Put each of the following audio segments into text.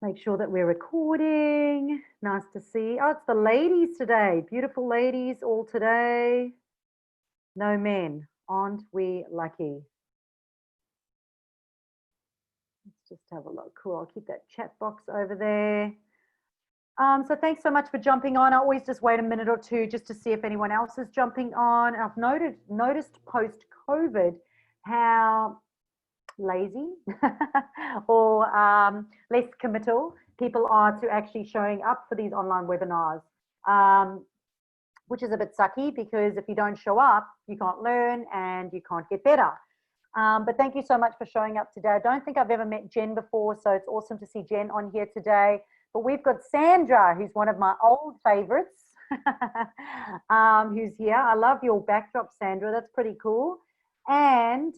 Make sure that we're recording. Nice to see. Oh, it's the ladies today. Beautiful ladies all today. No men. Aren't we lucky? Let's just have a look. Cool. I'll keep that chat box over there. So thanks so much for jumping on. I always just wait a minute or two just to see if anyone else is jumping on. And I've noticed post-COVID how lazy or less committal people are to actually showing up for these online webinars, which is a bit sucky because if you don't show up, you can't learn and you can't get better. But thank you so much for showing up today. I don't think I've ever met Jen before, so it's awesome to see Jen on here today. But we've got Sandra, who's one of my old favorites, who's here. I love your backdrop, Sandra. That's pretty cool. And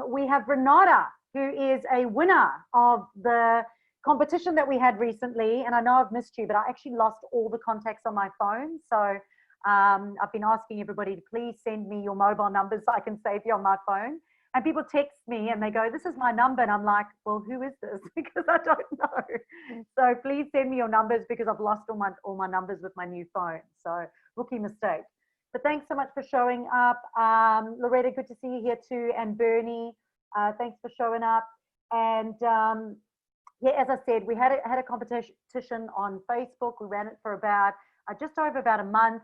we have Renata, who is a winner of the competition that we had recently. And I know I've missed you, but I actually lost all the contacts on my phone. So I've been asking everybody to please send me your mobile numbers so I can save you on my phone. And people text me and they go, this is my number. And I'm like, well, who is this? Because I don't know. So please send me your numbers because I've lost all my numbers with my new phone. So rookie mistake. But thanks so much for showing up. Loretta, good to see you here too. And Bernie, thanks for showing up. And yeah, as I said, we had a competition on Facebook. We ran it for about just over about a month.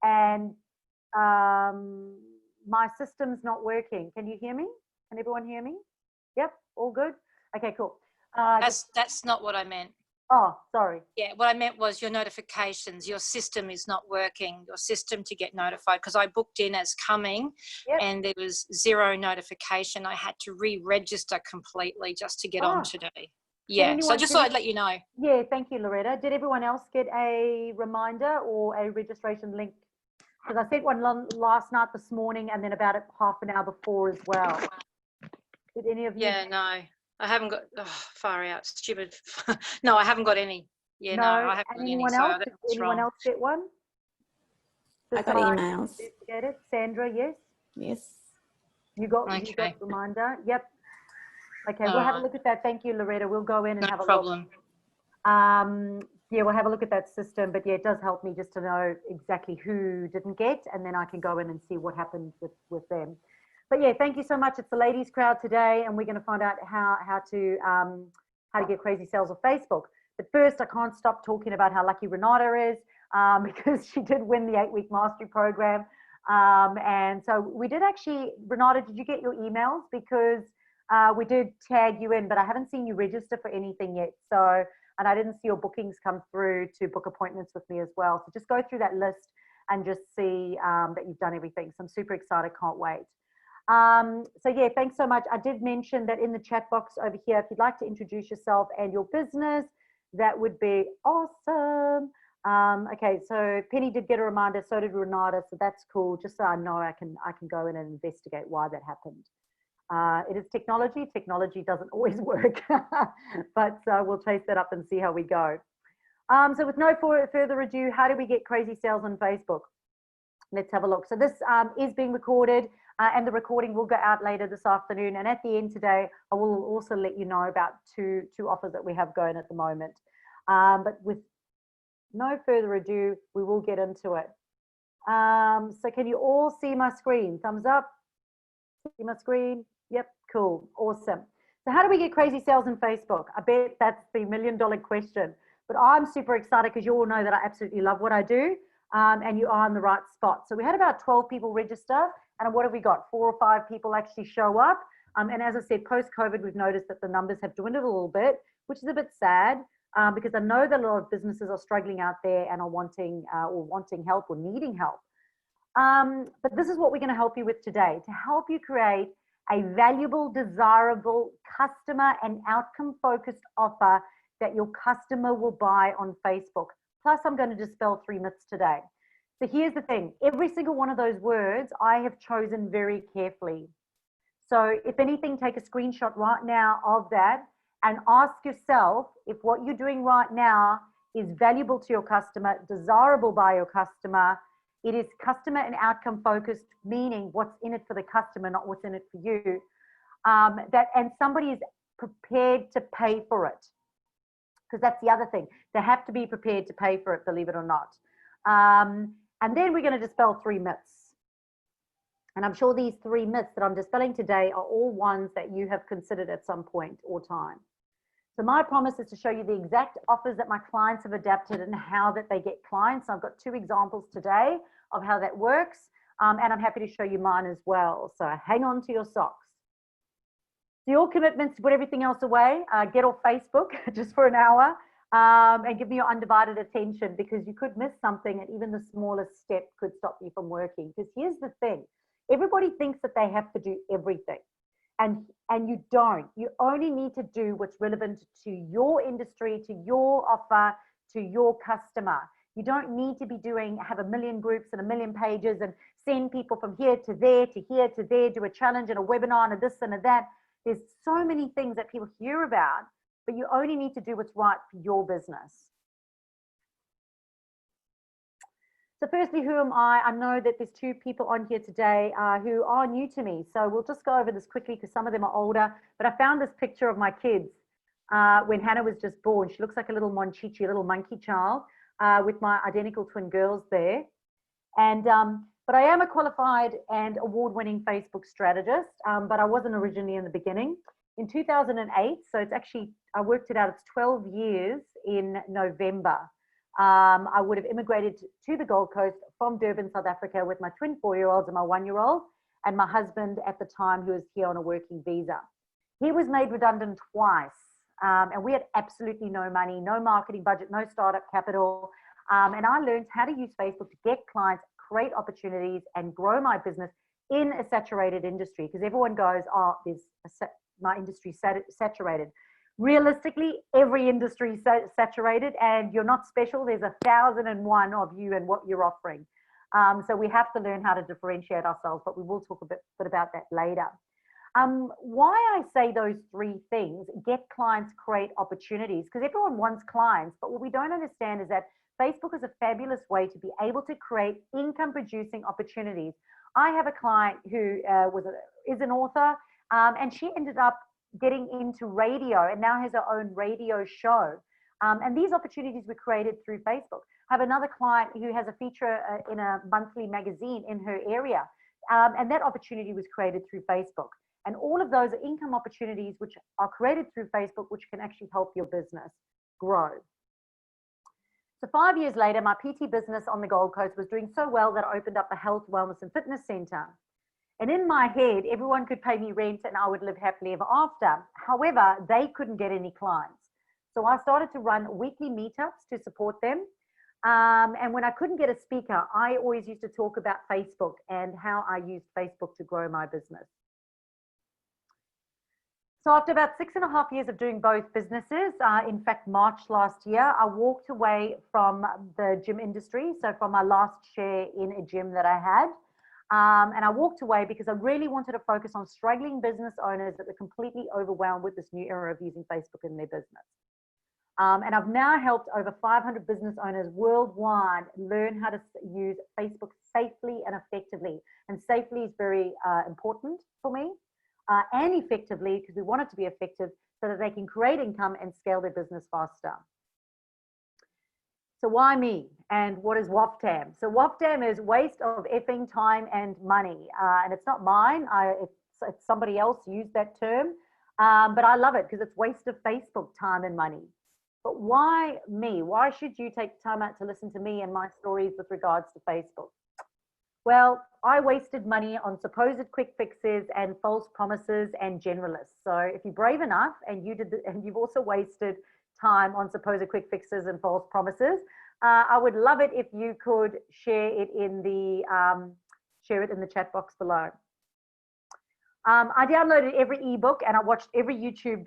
And my system's not working. Can you hear me? Can everyone hear me? Yep, all good? Okay, cool. That's not what I meant. Oh, sorry. Yeah, what I meant was your notifications, your system is not working, your system to get notified, because I booked in as coming and there was zero notification. I had to re-register completely just to get on today. Yeah, so just thought I'd let you know. Yeah, thank you, Loretta. Did everyone else get a reminder or a registration link? Because I sent one last night, this morning, and then about half an hour before as well. Did any of you? Yeah, no, I haven't got, far out, stupid. No, I haven't got any. Yeah, no, I haven't got any. Anyone else? Did anyone else get one? I got emails. Get it? Sandra, yes? Yes. You got reminder? Yep. Okay, we'll have a look at that. Thank you, Loretta. We'll go in and have a look. No problem. Yeah, we'll have a look at that system, but yeah, it does help me just to know exactly who didn't get, and then I can go in and see what happened with them. But yeah, thank you so much. It's the ladies crowd today, and we're going to find out how to get crazy sales on Facebook. But first, I can't stop talking about how lucky Renata is because she did win the 8-week mastery program. And so we did actually, Renata, did you get your emails? Because we did tag you in, but I haven't seen you register for anything yet. So, and I didn't see your bookings come through to book appointments with me as well. So just go through that list and just see that you've done everything. So I'm super excited, can't wait. So yeah, thanks so much. I did mention that in the chat box over here, if you'd like to introduce yourself and your business, that would be awesome. Okay, so Penny did get a reminder, so did Renata, so that's cool. Just so I know I can go in and investigate why that happened. It is technology. Technology doesn't always work, but we'll chase that up and see how we go. So with no further ado, how do we get crazy sales on Facebook? Let's have a look. So this is being recorded and the recording will go out later this afternoon. And at the end today, I will also let you know about two offers that we have going at the moment. But with no further ado, we will get into it. So can you all see my screen? Thumbs up. See my screen? Yep, cool, awesome. So how do we get crazy sales in Facebook? I bet that's the $1 million question. But I'm super excited because you all know that I absolutely love what I do. And you are in the right spot. So we had about 12 people register, and what have we got? 4 or 5 people actually show up. And as I said, post-COVID, we've noticed that the numbers have dwindled a little bit, which is a bit sad because I know that a lot of businesses are struggling out there and are wanting help or needing help. But this is what we're going to help you with today, to help you create a valuable, desirable, customer and outcome-focused offer that your customer will buy on Facebook. Plus, I'm going to dispel 3 myths today. So here's the thing. Every single one of those words I have chosen very carefully. So if anything, take a screenshot right now of that and ask yourself if what you're doing right now is valuable to your customer, desirable by your customer. It is customer and outcome focused, meaning what's in it for the customer, not what's in it for you. And somebody is prepared to pay for it. because that's the other thing. They have to be prepared to pay for it, believe it or not. And then we're going to dispel 3 myths. And I'm sure these 3 myths that I'm dispelling today are all ones that you have considered at some point or time. So my promise is to show you the exact offers that my clients have adapted and how that they get clients. I've got 2 examples today of how that works. And I'm happy to show you mine as well. So hang on to your socks. So your commitments to put everything else away, get off Facebook just for an hour and give me your undivided attention, because you could miss something and even the smallest step could stop you from working. Because here's the thing, everybody thinks that they have to do everything. And you don't. You only need to do what's relevant to your industry, to your offer, to your customer. You don't need to be have a million groups and a million pages and send people from here to there, to here to there, do a challenge and a webinar and a this and a that. There's so many things that people hear about, but you only need to do what's right for your business. So firstly, who am I? I know that there's 2 people on here today who are new to me. So we'll just go over this quickly because some of them are older. But I found this picture of my kids when Hannah was just born. She looks like a little monchichi, a little monkey child with my identical twin girls there. And but I am a qualified and award-winning Facebook strategist, but I wasn't originally in the beginning. In 2008, so it's actually, I worked it out, it's 12 years in November. I would have immigrated to the Gold Coast from Durban, South Africa with my twin 4-year-olds and my 1-year-old and my husband at the time, who was here on a working visa. He was made redundant twice and we had absolutely no money, no marketing budget, no startup capital. And I learned how to use Facebook to get clients, create opportunities and grow my business in a saturated industry, because everyone goes, oh, my industry saturated. Realistically, every industry is saturated and you're not special. There's 1,001 of you and what you're offering. So we have to learn how to differentiate ourselves, but we will talk a bit about that later. Why I say those 3 things, get clients, create opportunities, because everyone wants clients, but what we don't understand is that Facebook is a fabulous way to be able to create income producing opportunities. I have a client who is an author and she ended up getting into radio and now has her own radio show. And these opportunities were created through Facebook. I have another client who has a feature in a monthly magazine in her area. And that opportunity was created through Facebook. And all of those are income opportunities which are created through Facebook, which can actually help your business grow. So 5 years later, my PT business on the Gold Coast was doing so well that I opened up a health, wellness and fitness center. And in my head, everyone could pay me rent and I would live happily ever after. However, they couldn't get any clients. So I started to run weekly meetups to support them. And when I couldn't get a speaker, I always used to talk about Facebook and how I used Facebook to grow my business. So after about 6.5 years of doing both businesses, in fact, March last year, I walked away from the gym industry. So from my last share in a gym that I had. And I walked away because I really wanted to focus on struggling business owners that were completely overwhelmed with this new era of using Facebook in their business. And I've now helped over 500 business owners worldwide learn how to use Facebook safely and effectively. And safely is very important for me. And effectively, because we want it to be effective so that they can create income and scale their business faster. So why me? And what is WOFTAM? So WOFTAM is waste of effing time and money. And it's not mine. It's somebody else used that term. But I love it because it's waste of Facebook time and money. But why me? Why should you take time out to listen to me and my stories with regards to Facebook? Well, I wasted money on supposed quick fixes and false promises and generalists. So if you're brave enough and you've also wasted time on supposed quick fixes and false promises, I would love it if you could share it in the chat box below. I downloaded every ebook and I watched every YouTube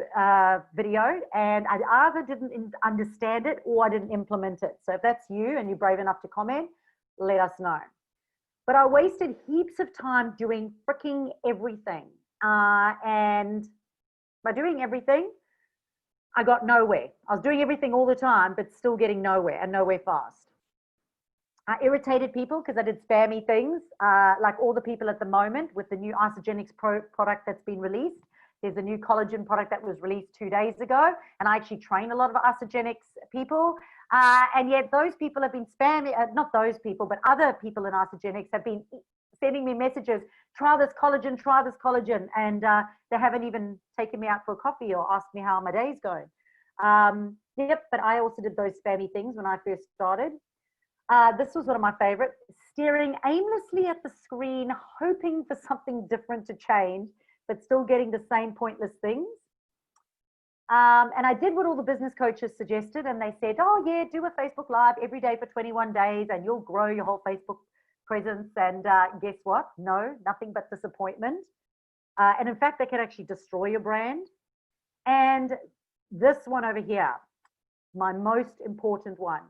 video, and I either didn't understand it or I didn't implement it. So if that's you and you're brave enough to comment, let us know. But I wasted heaps of time doing freaking everything. And by doing everything, I got nowhere. I was doing everything all the time, but still getting nowhere and nowhere fast. I irritated people because I did spammy things, like all the people at the moment with the new Isogenics Pro product that's been released. There's a new collagen product that was released 2 days ago, and I actually train a lot of Isagenix people. And yet those people have been spamming, not those people, but other people in Isagenix have been sending me messages, try this collagen, and they haven't even taken me out for a coffee or asked me how my day's going. Yep, but I also did those spammy things when I first started. This was one of my favorite, staring aimlessly at the screen, hoping for something different to change, but still getting the same pointless things. And I did what all the business coaches suggested, and they said, oh yeah, do a Facebook Live every day for 21 days and you'll grow your whole Facebook presence. And guess what? No, nothing but disappointment. And in fact, they can actually destroy your brand. And this one over here, my most important one,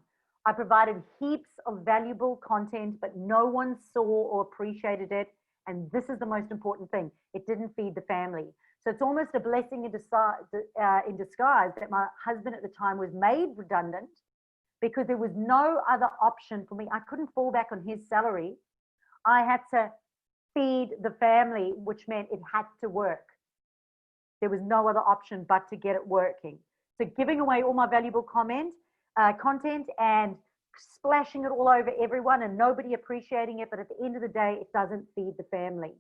I provided heaps of valuable content, but no one saw or appreciated it. And this is the most important thing. It didn't feed the family. So it's almost a blessing in disguise that my husband at the time was made redundant because there was no other option for me. I couldn't fall back on his salary. I had to feed the family, which meant it had to work. There was no other option but to get it working. So giving away all my valuable content and splashing it all over everyone and nobody appreciating it, but at the end of the day, it doesn't feed the family.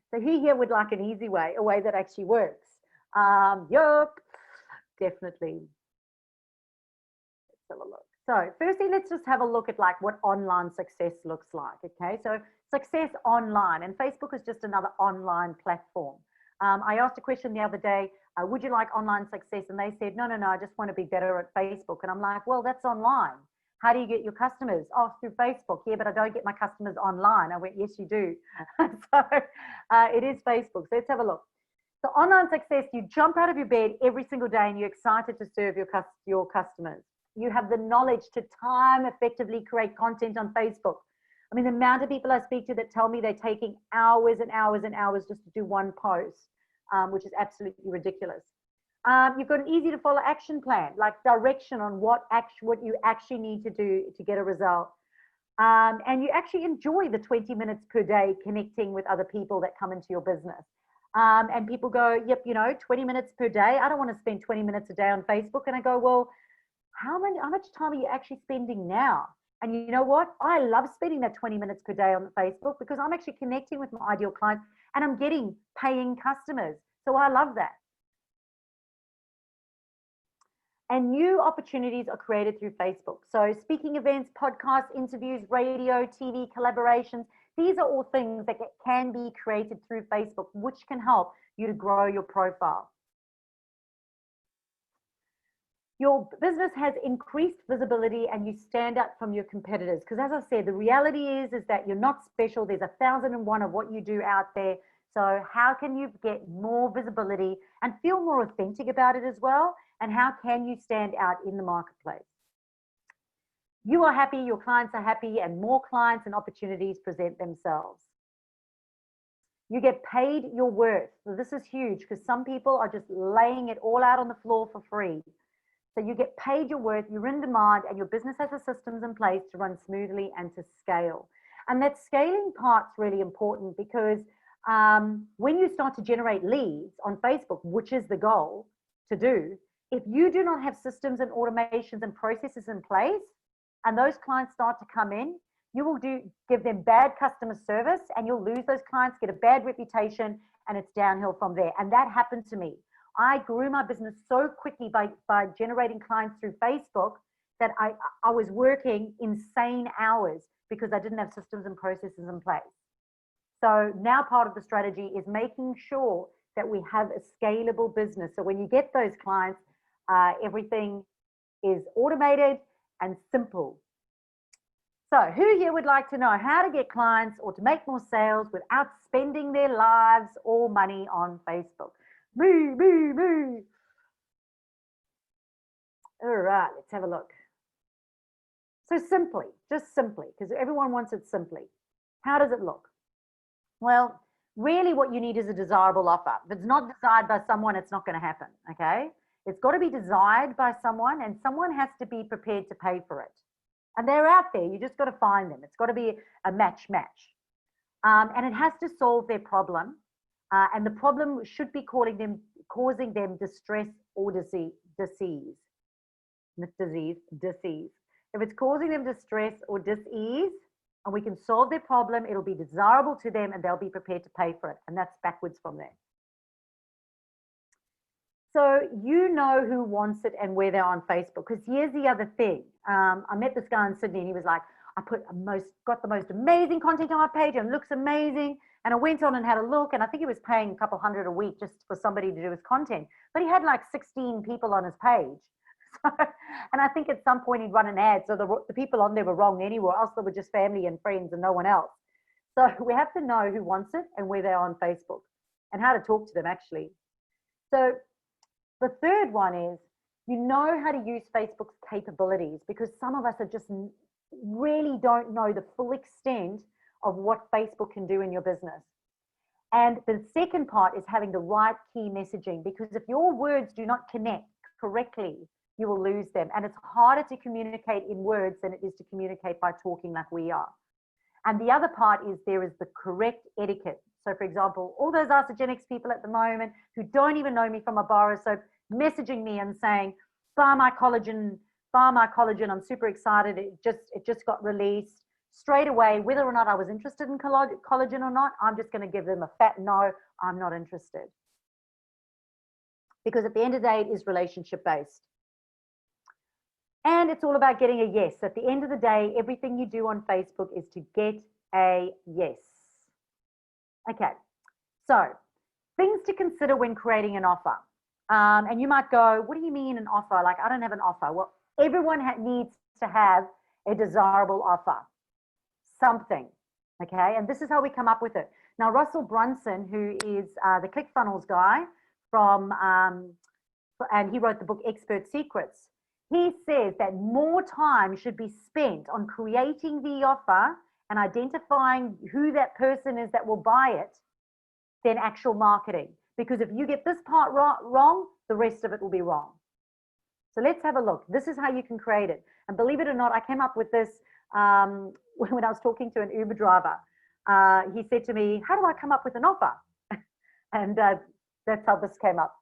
So who here would like an easy way, a way that actually works? Yup, definitely. Let's have a look. So firstly, let's just have a look at like what online success looks like, okay? So success online, and Facebook is just another online platform. I asked a question the other day, would you like online success? And they said, no, I just want to be better at Facebook. And I'm like, well, that's online. How do you get your customers? Oh, through Facebook. Yeah, but I don't get my customers online. I went, yes, you do. So it is Facebook. So let's have a look. So online success, you jump out of your bed every single day and you're excited to serve your customers. You have the knowledge to time effectively create content on Facebook. I mean, the amount of people I speak to that tell me they're taking hours and hours and hours just to do one post, which is absolutely ridiculous. You've got an easy to follow action plan, like direction on what you actually need to do to get a result. And you actually enjoy the 20 minutes per day connecting with other people that come into your business. And people go, yep, 20 minutes per day. I don't want to spend 20 minutes a day on Facebook. And I go, well, how much time are you actually spending now? And you know what? I love spending that 20 minutes per day on Facebook because I'm actually connecting with my ideal clients and I'm getting paying customers. So I love that. And new opportunities are created through Facebook. So speaking events, podcasts, interviews, radio, TV, collaborations, these are all things that can be created through Facebook, which can help you to grow your profile. Your business has increased visibility and you stand out from your competitors. Because as I said, the reality is that you're not special. There's 1,001 of what you do out there. So how can you get more visibility and feel more authentic about it as well? And how can you stand out in the marketplace? You are happy, your clients are happy, and more clients and opportunities present themselves. You get paid your worth. So this is huge because some people are just laying it all out on the floor for free. So you get paid your worth, you're in demand, and your business has the systems in place to run smoothly and to scale. And that scaling part's really important because when you start to generate leads on Facebook, which is the goal to do, if you do not have systems and automations and processes in place, and those clients start to come in, you will give them bad customer service and you'll lose those clients, get a bad reputation, and it's downhill from there. And that happened to me. I grew my business so quickly by generating clients through Facebook that I was working insane hours because I didn't have systems and processes in place. So now part of the strategy is making sure that we have a scalable business. So when you get those clients, everything is automated and simple. So who here would like to know how to get clients or to make more sales without spending their lives or money on Facebook? Me. All right, let's have a look. So just simply, because everyone wants it simply. How does it look? Well, really what you need is a desirable offer. If it's not desired by someone, it's not going to happen, okay? It's got to be desired by someone and someone has to be prepared to pay for it. And they're out there, you just got to find them. It's got to be a match. And it has to solve their problem. And the problem should be causing them distress or disease. If it's causing them distress or dis-ease, and we can solve their problem, it'll be desirable to them and they'll be prepared to pay for it. And that's backwards from there. So you know who wants it and where they're on Facebook. Because here's the other thing. I met this guy in Sydney and he was like, I got the most amazing content on my page and it looks amazing. And I went on and had a look, and I think he was paying a couple $100 a week just for somebody to do his content. But he had like 16 people on his page. So, and I think at some point he'd run an ad. So the people on there were wrong anyway, else they were just family and friends and no one else. So we have to know who wants it and where they're on Facebook and how to talk to them actually. So the third one is, you know how to use Facebook's capabilities, because some of us are just really don't know the full extent of what Facebook can do in your business. And the second part is having the right key messaging, because if your words do not connect correctly, you will lose them. And it's harder to communicate in words than it is to communicate by talking like we are. And the other part is there is the correct etiquette. So for example, all those Isagenix people at the moment who don't even know me from a bar or soap, messaging me and saying, buy my collagen, I'm super excited. It just got released. Straight away, whether or not I was interested in collagen or not, I'm just going to give them a fat no, I'm not interested. Because at the end of the day, it is relationship based. And it's all about getting a yes. At the end of the day, everything you do on Facebook is to get a yes. Okay, so things to consider when creating an offer. And you might go, what do you mean an offer? Like, I don't have an offer. Well, everyone needs to have a desirable offer. Something, okay? And this is how we come up with it. Now, Russell Brunson, who is the ClickFunnels guy and he wrote the book Expert Secrets, he says that more time should be spent on creating the offer and identifying who that person is that will buy it than actual marketing. Because if you get this part wrong, the rest of it will be wrong. So let's have a look. This is how you can create it. And believe it or not, I came up with this when I was talking to an Uber driver. He said to me, how do I come up with an offer? And that's how this came up.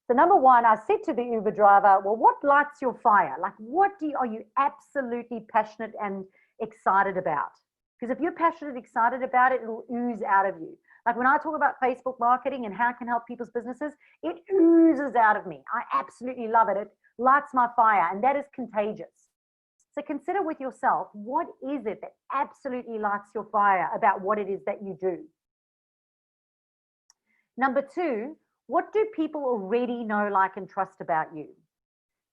So number one, I said to the Uber driver, well, what lights your fire? Like, what are you absolutely passionate and excited about? Because if you're passionate and excited about it, it'll ooze out of you. Like when I talk about Facebook marketing and how it can help people's businesses, it oozes out of me. I absolutely love it. It lights my fire, and that is contagious. So consider with yourself, what is it that absolutely lights your fire about what it is that you do? Number two, what do people already know, like, and trust about you?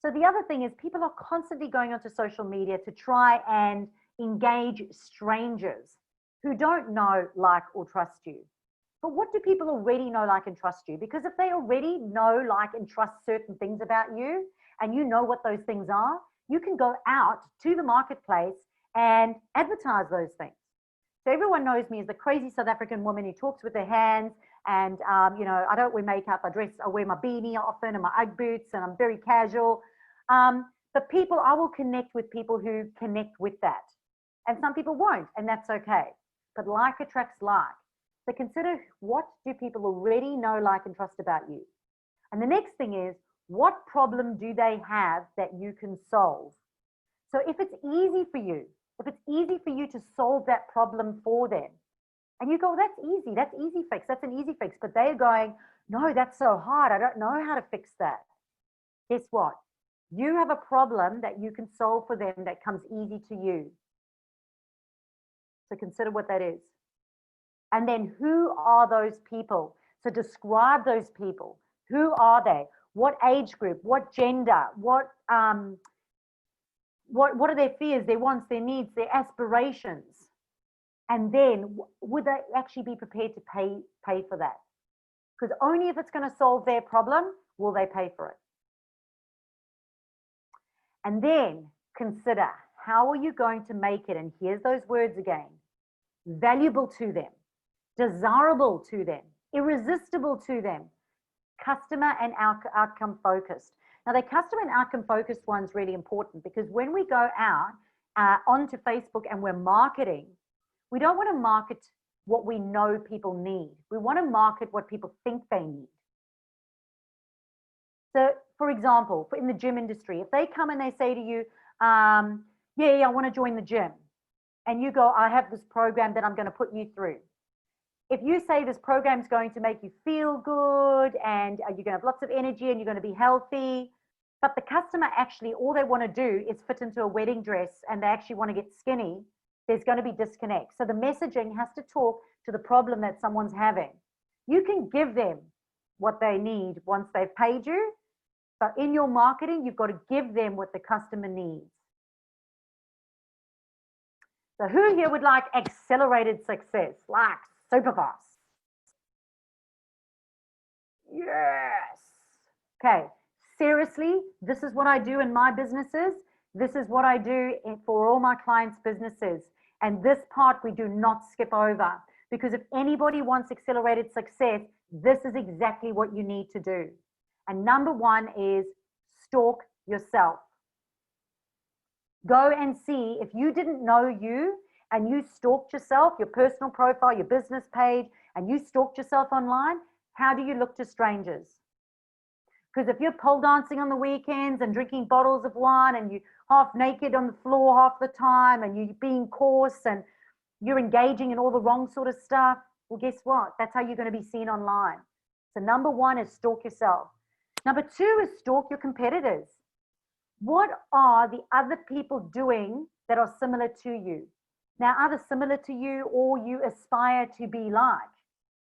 So the other thing is people are constantly going onto social media to try and engage strangers who don't know, like, or trust you. But what do people already know, like, and trust you? Because if they already know, like, and trust certain things about you, and you know what those things are, you can go out to the marketplace and advertise those things. So everyone knows me as the crazy South African woman who talks with her hands, and you know, I don't wear makeup, I wear my beanie often and my Ugg boots, and I'm very casual. But I will connect with people who connect with that. And some people won't, and that's okay. But like attracts like. So consider, what do people already know, like, and trust about you? And the next thing is, what problem do they have that you can solve? So if it's easy for you to solve that problem for them, and you go, that's easy fix, that's an easy fix, but they're going, no, that's so hard, I don't know how to fix that. Guess what? You have a problem that you can solve for them that comes easy to you. So consider what that is. And then who are those people? So describe those people. Who are they? What age group? What gender? What are their fears, their wants, their needs, their aspirations? And then would they actually be prepared to pay for that? Because only if it's going to solve their problem will they pay for it. And then consider, how are you going to make it? And here's those words again: valuable to them, desirable to them, irresistible to them, customer and outcome focused. Now, the customer and outcome focused one's really important, because when we go out onto Facebook and we're marketing, we don't want to market what we know people need. We want to market what people think they need. So, for example, in the gym industry, if they come and they say to you, yeah, I want to join the gym. And you go, I have this program that I'm going to put you through. If you say this program is going to make you feel good and you're going to have lots of energy and you're going to be healthy, but the customer actually, all they want to do is fit into a wedding dress and they actually want to get skinny, there's going to be disconnect. So the messaging has to talk to the problem that someone's having. You can give them what they need once they've paid you, but in your marketing, you've got to give them what the customer needs. So who here would like accelerated success, like super fast? Yes. Okay, seriously, this is what I do in my businesses. This is what I do for all my clients' businesses. And this part we do not skip over, because if anybody wants accelerated success, this is exactly what you need to do. And number one is stalk yourself. Go and see, if you didn't know you and you stalked yourself, your personal profile, your business page, and you stalked yourself online, how do you look to strangers? Because if you're pole dancing on the weekends and drinking bottles of wine and you're half naked on the floor half the time and you're being coarse and you're engaging in all the wrong sort of stuff, well, guess what? That's how you're going to be seen online. So number one is stalk yourself. Number two is stalk your competitors. What are the other people doing that are similar to you? Now, either similar to you or you aspire to be like,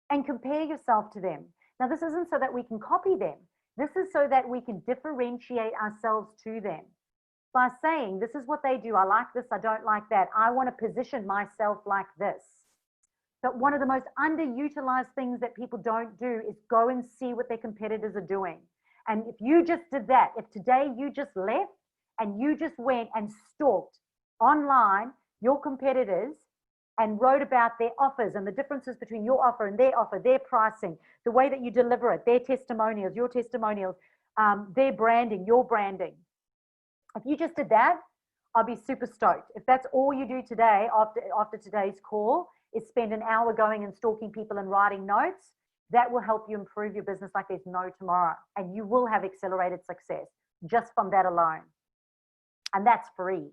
and compare yourself to them. Now, this isn't so that we can copy them. This is so that we can differentiate ourselves to them by saying, this is what they do. I like this. I don't like that. I want to position myself like this. But one of the most underutilized things that people don't do is go and see what their competitors are doing. And if you just did that, if today you just left and you just went and stalked online your competitors and wrote about their offers and the differences between your offer, their pricing, the way that you deliver it, their testimonials, your testimonials, their branding, your branding. If you just did that, I'll be super stoked. If that's all you do today after today's call is spend an hour going and stalking people and writing notes, that will help you improve your business like there's no tomorrow. And you will have accelerated success just from that alone. And that's free.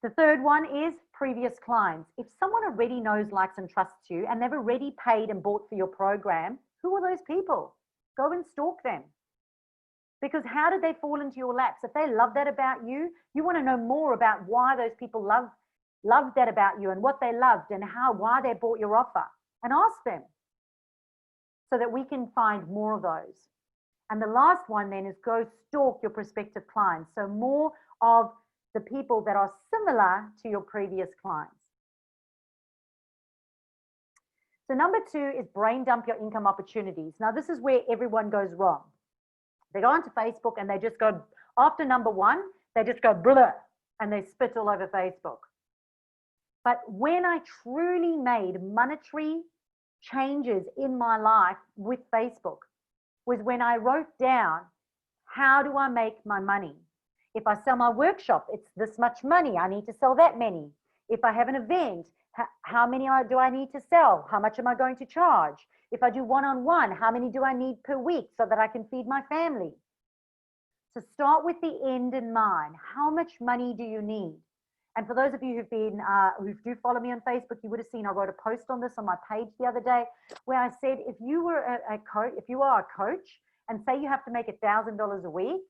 The third one is previous clients. If someone already knows, likes, and trusts you, and they've already paid and bought for your program, who are those people? Go and stalk them. Because how did they fall into your laps? If they love that about you, you want to know more about why those people loved that about you and what they loved and why they bought your offer. And ask them so that we can find more of those. And the last one then is go stalk your prospective clients. So more of the people that are similar to your previous clients. So number two is brain dump your income opportunities. Now this is where everyone goes wrong. They go onto Facebook and they just go, after number one, they just go blur and they spit all over Facebook. But when I truly made monetary changes in my life with Facebook was when I wrote down, how do I make my money? If I sell my workshop, it's this much money. I need to sell that many. If I have an event, how many do I need to sell? How much am I going to charge? If I do one-on-one, how many do I need per week so that I can feed my family? So start with the end in mind. How much money do you need? And for those of you who do follow me on Facebook, you would have seen I wrote a post on this on my page the other day where I said, if you were a coach and say you have to make $1,000 a week,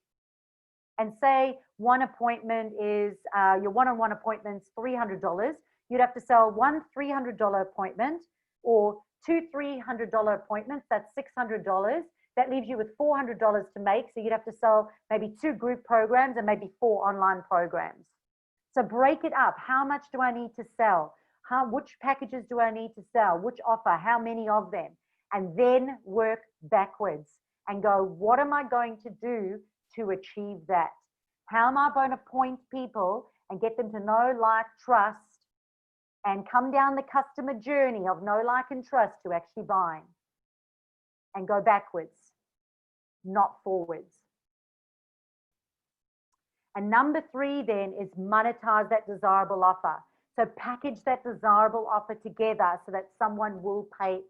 and say one appointment is your one-on-one appointment's $300, you'd have to sell one $300 appointment or two $300 appointments, that's $600. That leaves you with $400 to make. So you'd have to sell maybe 2 group programs and maybe 4 online programs. So break it up. How much do I need to sell? Which packages do I need to sell? Which offer? How many of them? And then work backwards and go, what am I going to do to achieve that? How am I going to point people and get them to know, like, trust, and come down the customer journey of know, like, and trust to actually buying? And go backwards, not forwards. And number 3 then is monetize that desirable offer. So package that desirable offer together so that someone will pay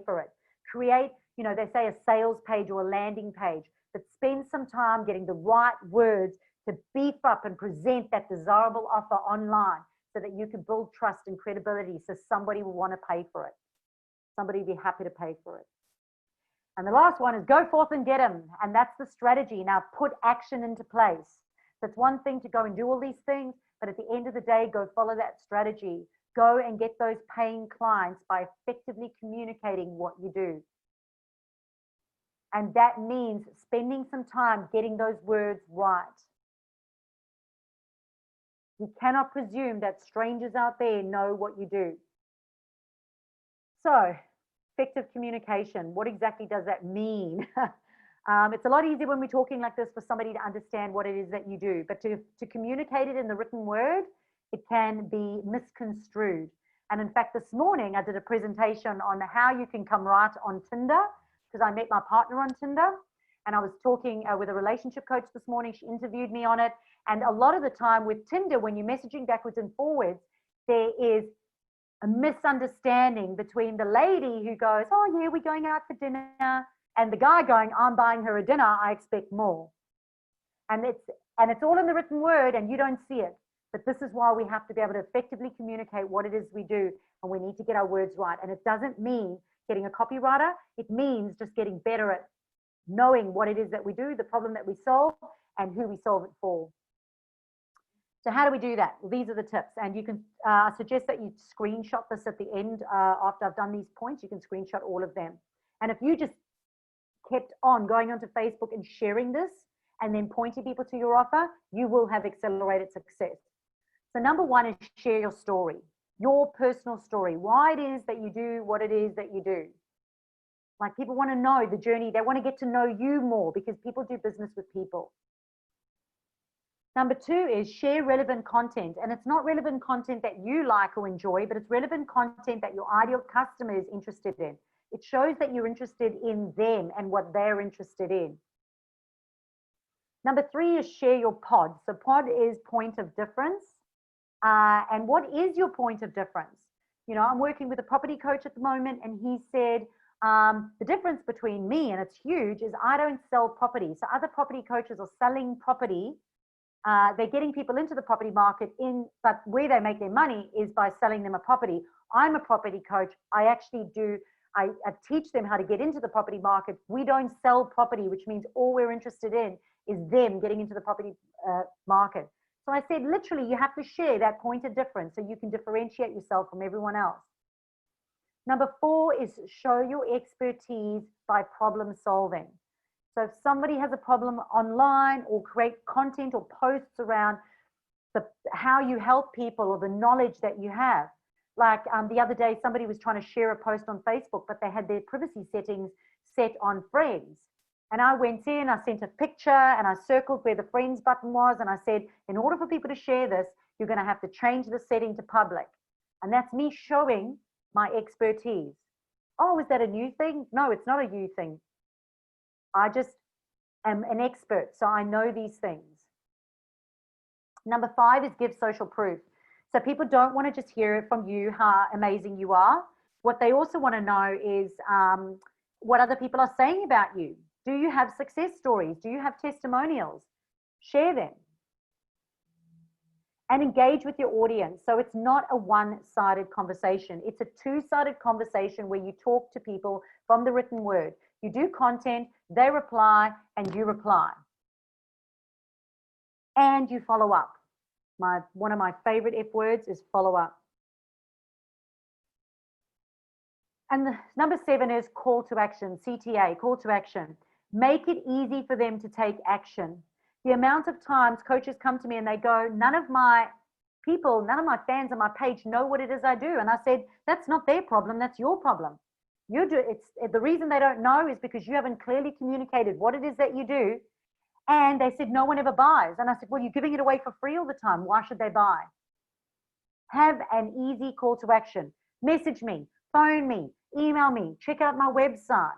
for it. Create, you know, they say a sales page or a landing page, but spend some time getting the right words to beef up and present that desirable offer online so that you can build trust and credibility so somebody will want to pay for it. Somebody will be happy to pay for it. And the last one is go forth and get them. And that's the strategy. Now put action into place. So it's one thing to go and do all these things, but at the end of the day, go follow that strategy. Go and get those paying clients by effectively communicating what you do. And that means spending some time getting those words right. You cannot presume that strangers out there know what you do. So, effective communication, what exactly does that mean? It's a lot easier when we're talking like this for somebody to understand what it is that you do, but to communicate it in the written word, it can be misconstrued. And in fact, this morning I did a presentation on how you can come right on Tinder, because I met my partner on Tinder, and I was talking with a relationship coach this morning. She interviewed me on it. And a lot of the time with Tinder, when you're messaging backwards and forwards, there is a misunderstanding between the lady who goes, oh yeah, we're going out for dinner, and the guy going, I'm buying her a dinner, I expect more. And it's all in the written word and you don't see it. But this is why we have to be able to effectively communicate what it is we do, and we need to get our words right. And it doesn't mean getting a copywriter. It means just getting better at knowing what it is that we do, the problem that we solve, and who we solve it for. So how do we do that? Well, these are the tips, and you can suggest that you screenshot this at the end after I've done these points. You can screenshot all of them. And if you just kept on going onto Facebook and sharing this and then pointing people to your offer, you will have accelerated success. So number one is share your story, your personal story, why it is that you do what it is that you do. Like, people want to know the journey. They want to get to know you more, because people do business with people. Number two is share relevant content. And it's not relevant content that you like or enjoy, but it's relevant content that your ideal customer is interested in. It shows that you're interested in them and what they're interested in. Number three is share your pod. So pod is point of difference. And what is your point of difference? You know, I'm working with a property coach at the moment, and he said, the difference between me, and it's huge, is I don't sell property. So other property coaches are selling property. They're getting people into the property market, but where they make their money is by selling them a property. I'm a property coach. I teach them how to get into the property market. We don't sell property, which means all we're interested in is them getting into the property market. So I said, literally, you have to share that point of difference so you can differentiate yourself from everyone else. Number four is show your expertise by problem solving. So if somebody has a problem online, or create content or posts around how you help people or the knowledge that you have. Like the other day, somebody was trying to share a post on Facebook, but they had their privacy settings set on friends. And I went in, I sent a picture, and I circled where the friends button was. And I said, in order for people to share this, you're going to have to change the setting to public. And that's me showing my expertise. Oh, is that a new thing? No, it's not a new thing. I just am an expert, so I know these things. Number five is give social proof. So people don't want to just hear from you how amazing you are. What they also want to know is what other people are saying about you. Do you have success stories? Do you have testimonials? Share them. And engage with your audience. So it's not a one-sided conversation. It's a two-sided conversation where you talk to people from the written word. You do content, they reply, and you reply. And you follow up. One of my favorite F words is follow up. And number 7 is call to action, CTA, call to action. Make it easy for them to take action. The amount of times coaches come to me and they go, none of my people, none of my fans on my page know what it is I do. And I said, that's not their problem, that's your problem. The reason they don't know is because you haven't clearly communicated what it is that you do. And they said, no one ever buys. And I said, well, you're giving it away for free all the time. Why should they buy? Have an easy call to action. Message me, phone me, email me, check out my website.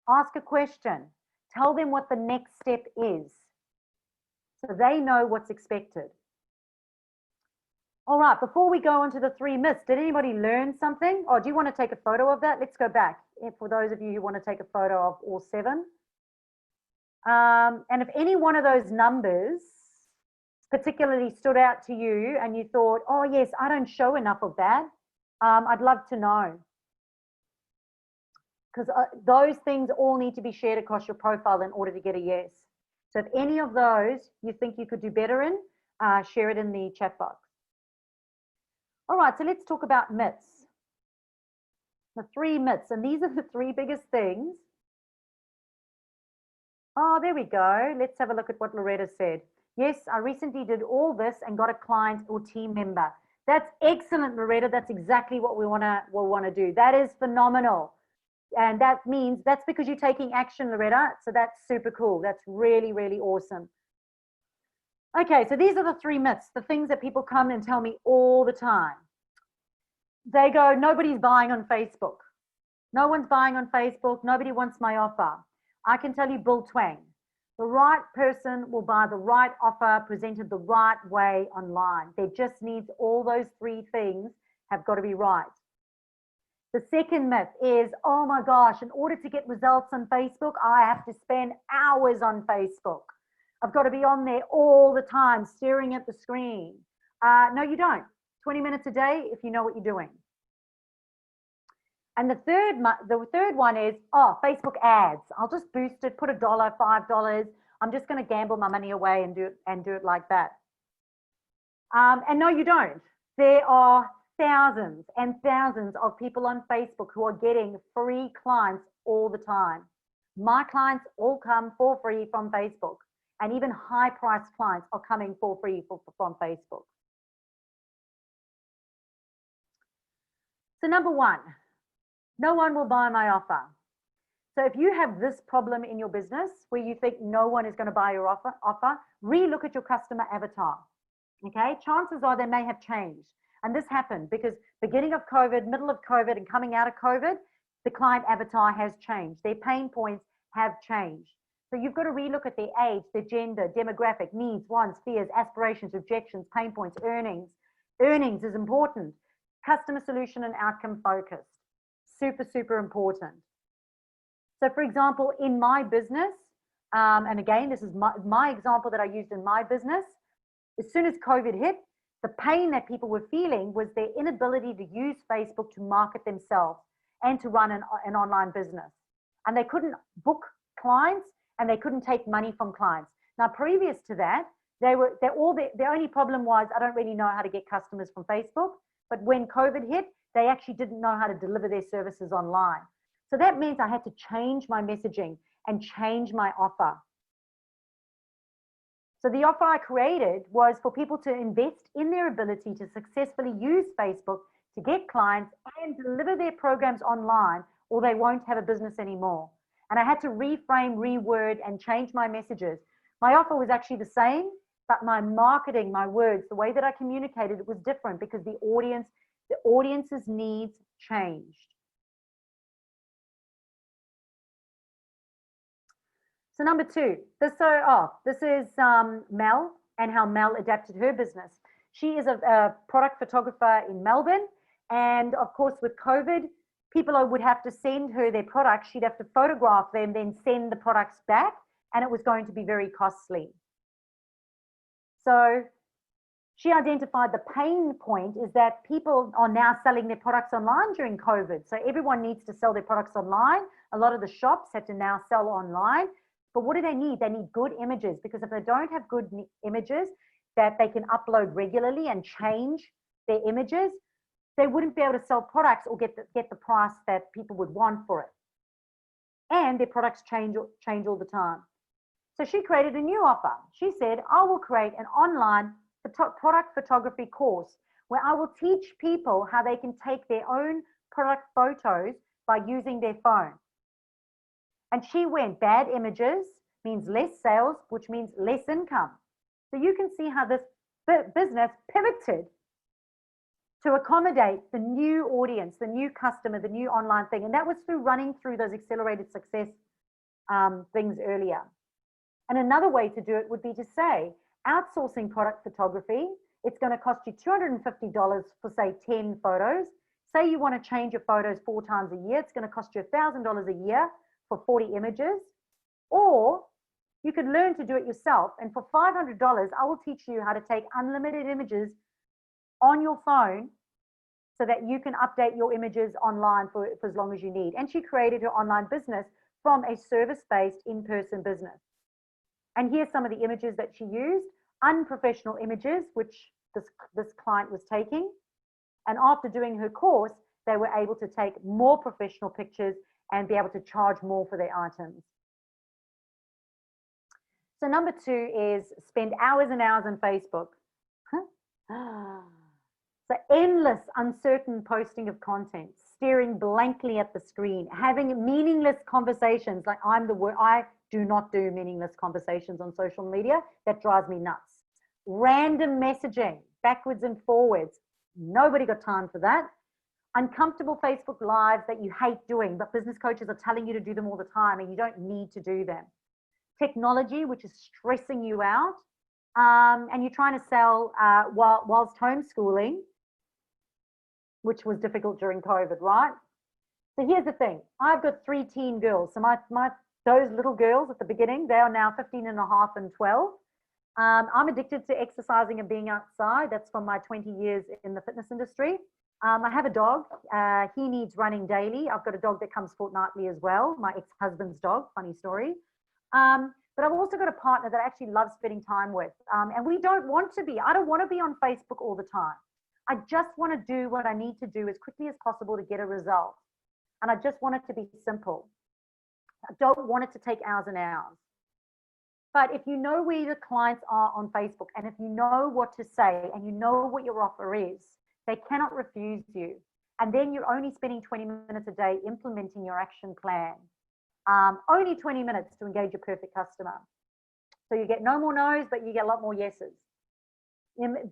Ask a question. Tell them what the next step is so they know what's expected. All right, before we go on to the 3 myths, did anybody learn something? Or do you want to take a photo of that? Let's go back for those of you who want to take a photo of all 7. And if any one of those numbers particularly stood out to you and you thought, oh yes, I don't show enough of that, I'd love to know. Because those things all need to be shared across your profile in order to get a yes. So if any of those you think you could do better in, share it in the chat box. All right, so let's talk about myths. The 3 myths, and these are the 3 biggest things. Oh, there we go. Let's have a look at what Loretta said. Yes, I recently did all this and got a client or team member. That's excellent, Loretta. That's exactly what we want to do. That is phenomenal. And that means that's because you're taking action, Loretta. So that's super cool. That's really, really awesome. Okay, so these are the 3 myths, the things that people come and tell me all the time. They go, nobody's buying on Facebook. No one's buying on Facebook. Nobody wants my offer. I can tell you Bill Twang. The right person will buy the right offer presented the right way online. There just needs all those 3 things have got to be right. The second myth is, oh my gosh, in order to get results on Facebook, I have to spend hours on Facebook. I've got to be on there all the time, staring at the screen. No, you don't. 20 minutes a day if you know what you're doing. And the third one is, oh, Facebook ads. I'll just boost it, put $1, $5. I'm just going to gamble my money away and do it like that. And no, you don't. There are thousands and thousands of people on Facebook who are getting free clients all the time. My clients all come for free from Facebook, and even high-priced clients are coming for free from Facebook. So number 1, no one will buy my offer. So if you have this problem in your business where you think no one is going to buy your offer, re-look at your customer avatar. Okay, chances are they may have changed. And this happened because beginning of COVID, middle of COVID, and coming out of COVID, the client avatar has changed. Their pain points have changed. So you've got to relook at their age, their gender, demographic, needs, wants, fears, aspirations, objections, pain points, earnings. Earnings is important. Customer solution and outcome focused. Super, super important. So for example, in my business, and again, this is my example that I used in my business, as soon as COVID hit, the pain that people were feeling was their inability to use Facebook to market themselves and to run an online business. And they couldn't book clients and they couldn't take money from clients. Now, previous to that, their only problem was, I don't really know how to get customers from Facebook. But when COVID hit, they actually didn't know how to deliver their services online. So that meant I had to change my messaging and change my offer. So the offer I created was for people to invest in their ability to successfully use Facebook to get clients and deliver their programs online, or they won't have a business anymore. And I had to reframe, reword, and change my messages. My offer was actually the same, but my marketing, my words, the way that I communicated it was different because the audience's needs changed. So number 2, this is Mel and how Mel adapted her business. She is a product photographer in Melbourne. And of course, with COVID, people would have to send her their products. She'd have to photograph them, then send the products back. And it was going to be very costly. So she identified the pain point is that people are now selling their products online during COVID. So everyone needs to sell their products online. A lot of the shops had to now sell online. But what do they need? They need good images, because if they don't have good images that they can upload regularly and change their images, they wouldn't be able to sell products or get the price that people would want for it. And their products change all the time. So she created a new offer. She said, I will create an online product photography course where I will teach people how they can take their own product photos by using their phone. And she went, bad images means less sales, which means less income. So you can see how this business pivoted to accommodate the new audience, the new customer, the new online thing. And that was through running through those accelerated success things earlier. And another way to do it would be to say, outsourcing product photography It's going to cost you $250 for, say, 10 photos. Say you want to change your photos 4 times a year. It's going to cost you $1,000 a year for 40 images. Or you could learn to do it yourself. And for $500, I will teach you how to take unlimited images on your phone so that you can update your images online for as long as you need. And she created her online business from a service-based in-person business. And here's some of the images that she used, unprofessional images, which this client was taking. And after doing her course, they were able to take more professional pictures and be able to charge more for their items. So number 2 is spend hours and hours on Facebook. So endless, uncertain posting of content, staring blankly at the screen, having meaningless conversations. Like I do not do meaningless conversations on social media. That drives me nuts. Random messaging, backwards and forwards. Nobody got time for that. Uncomfortable Facebook Lives that you hate doing, but business coaches are telling you to do them all the time and you don't need to do them. Technology, which is stressing you out, and you're trying to sell whilst homeschooling, which was difficult during COVID, right? So here's the thing. I've got 3 teen girls. So those little girls at the beginning, they are now 15 and a half and 12. I'm addicted to exercising and being outside. That's from my 20 years in the fitness industry. I have a dog. He needs running daily. I've got a dog that comes fortnightly as well, my ex-husband's dog, funny story. But I've also got a partner that I actually love spending time with. And we don't want to be. I don't want to be on Facebook all the time. I just want to do what I need to do as quickly as possible to get a result. And I just want it to be simple. I don't want it to take hours and hours. But if you know where the clients are on Facebook, and if you know what to say, and you know what your offer is, they cannot refuse you. And then you're only spending 20 minutes a day implementing your action plan. Only 20 minutes to engage your perfect customer. So you get no more no's, but you get a lot more yeses.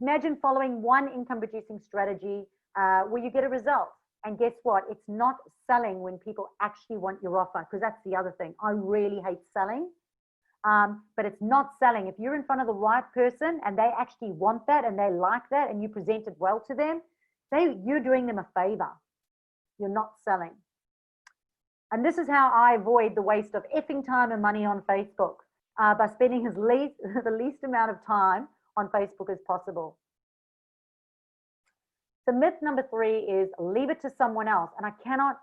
Imagine following one income producing strategy where you get a result. And guess what? It's not selling when people actually want your offer, because that's the other thing. I really hate selling, but it's not selling. If you're in front of the right person and they actually want that and they like that and you present it well to them, you're doing them a favor. You're not selling. And this is how I avoid the waste of effing time and money on Facebook, by spending the least amount of time on Facebook as possible. So myth number 3 is leave it to someone else. And I cannot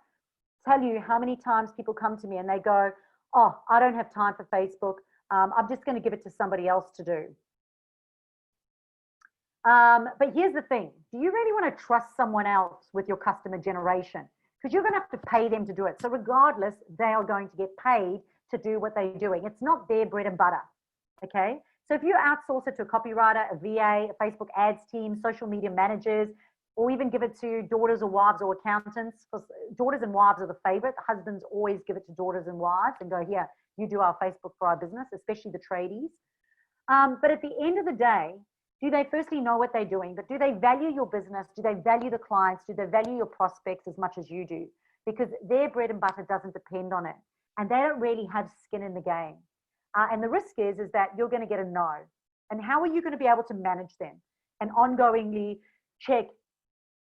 tell you how many times people come to me and they go, oh, I don't have time for Facebook. I'm just going to give it to somebody else to do. But here's the thing. Do you really want to trust someone else with your customer generation? Because you're going to have to pay them to do it. So regardless, they are going to get paid to do what they're doing. It's not their bread and butter, okay? So if you outsource it to a copywriter, a VA, a Facebook ads team, social media managers, or even give it to daughters or wives or accountants, because daughters and wives are the favorite. The husbands always give it to daughters and wives and go, here, you do our Facebook for our business, especially the tradies. But at the end of the day, do they firstly know what they're doing? But do they value your business? Do they value the clients? Do they value your prospects as much as you do? Because their bread and butter doesn't depend on it. And they don't really have skin in the game. And the risk is that you're going to get a no. And how are you going to be able to manage them and ongoingly check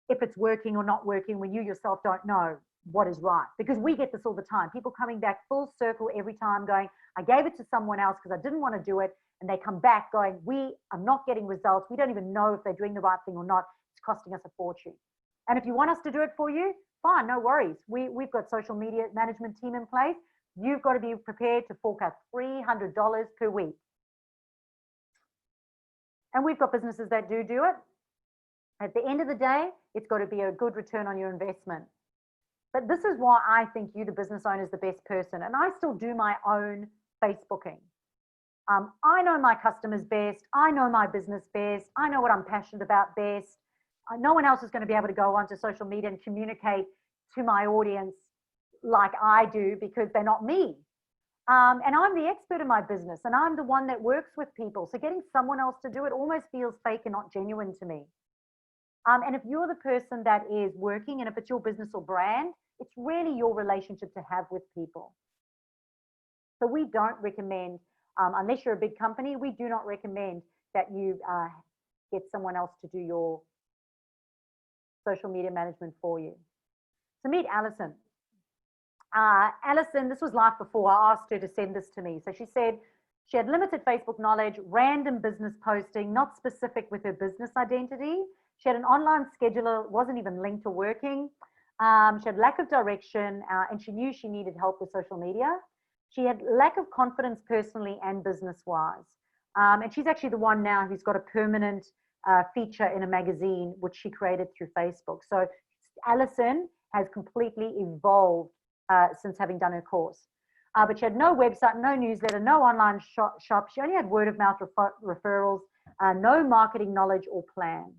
if it's working or not working when you yourself don't know what is right? Because we get this all the time. People coming back full circle every time going, I gave it to someone else because I didn't want to do it. And they come back going, we are not getting results. We don't even know if they're doing the right thing or not. It's costing us a fortune. And if you want us to do it for you, fine, no worries. We've got social media management team in place. You've got to be prepared to fork out $300 per week. And we've got businesses that do it. At the end of the day, it's got to be a good return on your investment. But this is why I think you, the business owner, is the best person. And I still do my own Facebooking. I know my customers best. I know my business best. I know what I'm passionate about best. No one else is going to be able to go onto social media and communicate to my audience like I do because they're not me. And I'm the expert in my business and I'm the one that works with people. So getting someone else to do it almost feels fake and not genuine to me. And if you're the person that is working, and if it's your business or brand, it's really your relationship to have with people. So we don't recommend, unless you're a big company, we do not recommend that you get someone else to do your social media management for you. So meet Alison. Alison, this was life before. I asked her to send this to me. So she said she had limited Facebook knowledge, random business posting, not specific with her business identity. She had an online scheduler, wasn't even linked or working. She had lack of direction, and she knew she needed help with social media. She had lack of confidence personally and business-wise. And she's actually the one now who's got a permanent feature in a magazine, which she created through Facebook. So Alison has completely evolved since having done her course. But she had no website, no newsletter, no online shop. She only had word of mouth referrals, no marketing knowledge or plan.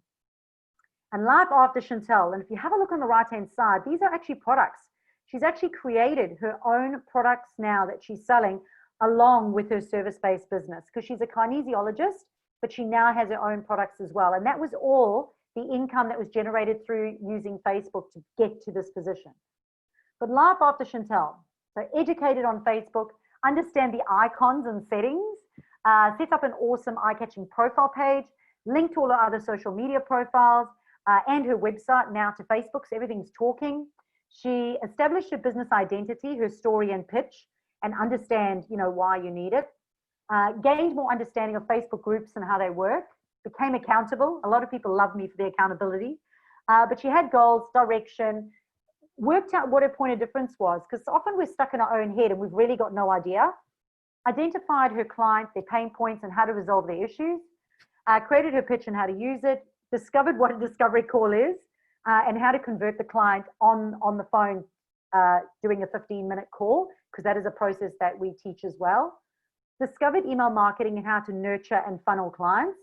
And life after Chantal, and if you have a look on the right-hand side, these are actually products. She's actually created her own products now that she's selling along with her service-based business, because she's a kinesiologist, but she now has her own products as well. And that was all the income that was generated through using Facebook to get to this position. But life after Chantal, so educated on Facebook, understand the icons and settings, set up an awesome eye-catching profile page, linked to all her other social media profiles, and her website now to Facebook, so everything's talking. She established her business identity, her story and pitch, and understand, why you need it. Gained more understanding of Facebook groups and how they work, became accountable. A lot of people love me for the accountability. But she had goals, direction, worked out what her point of difference was, because often we're stuck in our own head and we've really got no idea. Identified her clients, their pain points, and how to resolve their issues. Created her pitch and how to use it. Discovered what a discovery call is, and how to convert the client on the phone doing a 15-minute call, because that is a process that we teach as well. Discovered email marketing and how to nurture and funnel clients.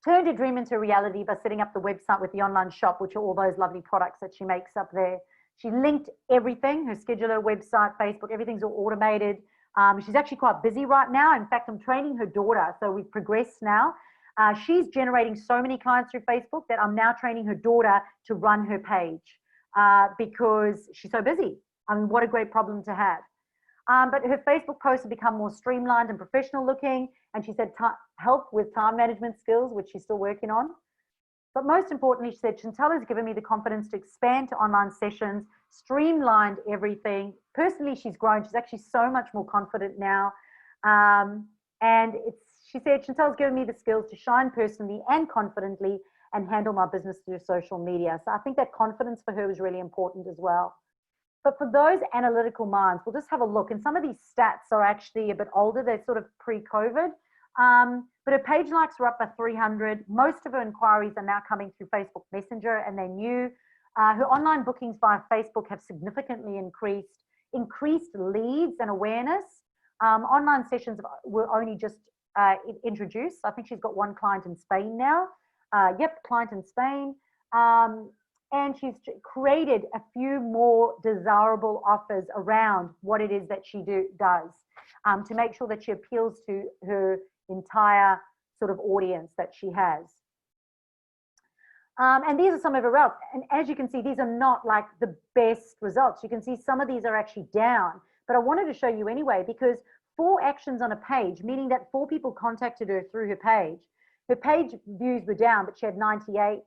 Turned her dream into reality by setting up the website with the online shop, which are all those lovely products that she makes up there. She linked everything, her scheduler, website, Facebook, everything's all automated. She's actually quite busy right now. In fact, I'm training her daughter, so we've progressed now. She's generating so many clients through Facebook that I'm now training her daughter to run her page because she's so busy. I mean, what a great problem to have. But her Facebook posts have become more streamlined and professional looking. And she said help with time management skills, which she's still working on. But most importantly, she said, Chantal has given me the confidence to expand to online sessions, streamlined everything. Personally, she's grown. She's actually so much more confident now. And she said, Chantal's given me the skills to shine personally and confidently and handle my business through social media. So I think that confidence for her was really important as well. But for those analytical minds, we'll just have a look. And some of these stats are actually a bit older. They're sort of pre-COVID. But her page likes were up by 300. Most of her inquiries are now coming through Facebook Messenger, and they're new. Her online bookings via Facebook have significantly increased leads and awareness. Online sessions were only just introduced. I think she's got one client in Spain now. Client in Spain. And she's created a few more desirable offers around what it is that she does to make sure that she appeals to her entire sort of audience that she has. And these are some of her results. And as you can see, these are not like the best results. You can see some of these are actually down. But I wanted to show you anyway, because 4 actions on a page, meaning that 4 people contacted her through her page. Her page views were down, but she had 98.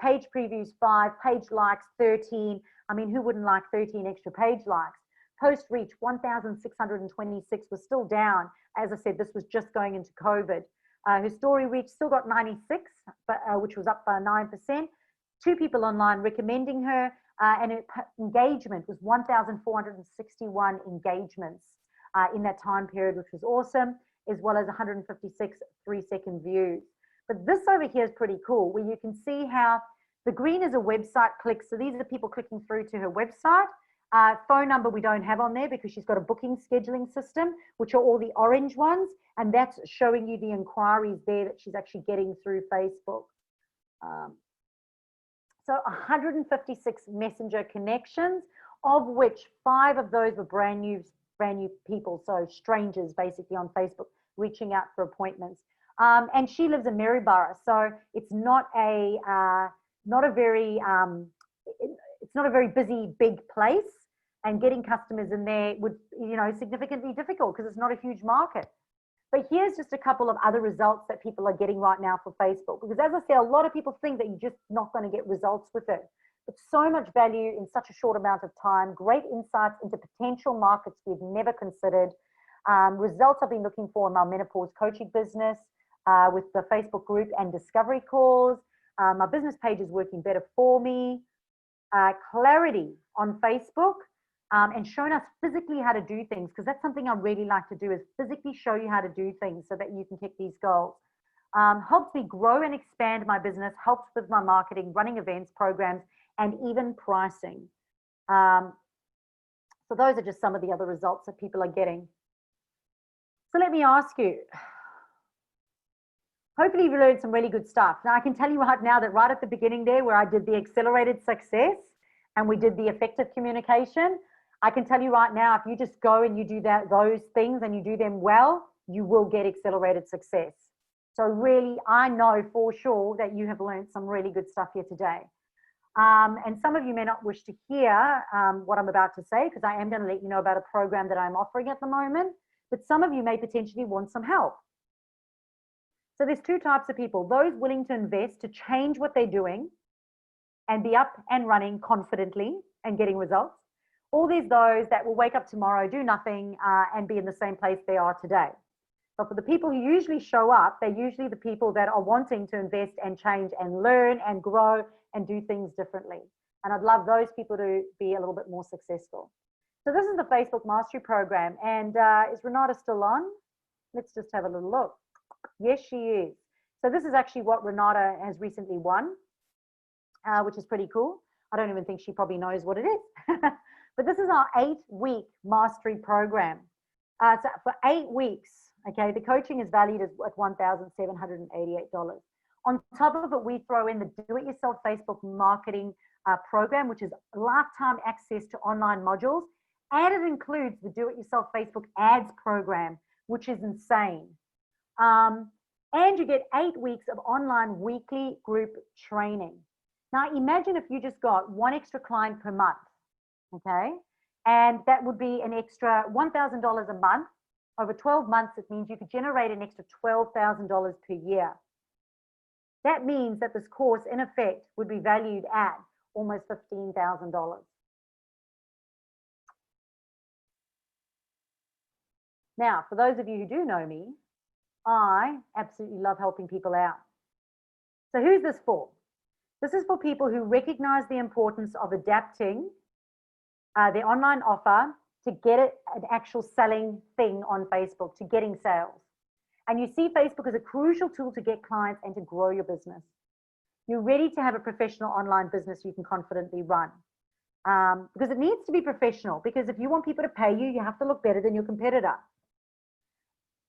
Page previews 5, page likes 13. I mean, who wouldn't like 13 extra page likes? Post reach 1,626 was still down. As I said, this was just going into COVID. Her story reach still got 96, which was up by 9%. 2 people online recommending her, and her engagement was 1,461 engagements in that time period, which was awesome, as well as 156 3-second views. But this over here is pretty cool, where you can see how the green is a website click. So these are people clicking through to her website. Phone number we don't have on there because she's got a booking scheduling system, which are all the orange ones. And that's showing you the inquiries there that she's actually getting through Facebook. So 156 messenger connections, of which 5 of those were brand new people. So strangers basically on Facebook reaching out for appointments. And she lives in Maryborough, so it's not a very busy big place, and getting customers in there would significantly difficult because it's not a huge market. But here's just a couple of other results that people are getting right now for Facebook. Because as I say, a lot of people think that you're just not going to get results with it. But so much value in such a short amount of time, great insights into potential markets we've never considered. Results I've been looking for in my menopause coaching business with the Facebook group and discovery calls. My business page is working better for me. Clarity on Facebook and showing us physically how to do things, because that's something I really like to do, is physically show you how to do things so that you can hit these goals. Helps me grow and expand my business, helps with my marketing, running events, programs, and even pricing. So those are just some of the other results that people are getting. So let me ask you, hopefully you've learned some really good stuff. Now I can tell you right now that right at the beginning there where I did the accelerated success and we did the effective communication, I can tell you right now, if you just go and you do those things and you do them well, you will get accelerated success. So really, I know for sure that you have learned some really good stuff here today. And some of you may not wish to hear what I'm about to say, because I am going to let you know about a program that I'm offering at the moment, but some of you may potentially want some help. So there's two types of people: those willing to invest to change what they're doing and be up and running confidently and getting results, or there's those that will wake up tomorrow, do nothing, and be in the same place they are today. But for the people who usually show up, they're usually the people that are wanting to invest and change and learn and grow and do things differently. And I'd love those people to be a little bit more successful. So this is the Facebook Mastery Program. And is Renata still on? Let's just have a little look. Yes, she is. So this is actually what Renata has recently won, which is pretty cool. I don't even think she probably knows what it is. But this is our 8-week mastery program. So for 8 weeks, okay, the coaching is valued at $1,788. On top of it, we throw in the do-it-yourself Facebook marketing program, which is lifetime access to online modules. And it includes the do-it-yourself Facebook ads program, which is insane. And you get 8 weeks of online weekly group training. Now, imagine if you just got one extra client per month, okay? And that would be an extra $1,000 a month. Over 12 months, it means you could generate an extra $12,000 per year. That means that this course, in effect, would be valued at almost $15,000. Now, for those of you who do know me, I absolutely love helping people out. So who's this for? This is for people who recognize the importance of adapting their online offer to get it an actual selling thing on Facebook, to getting sales. And you see Facebook as a crucial tool to get clients and to grow your business. You're ready to have a professional online business you can confidently run. Because it needs to be professional, because if you want people to pay you, you have to look better than your competitor.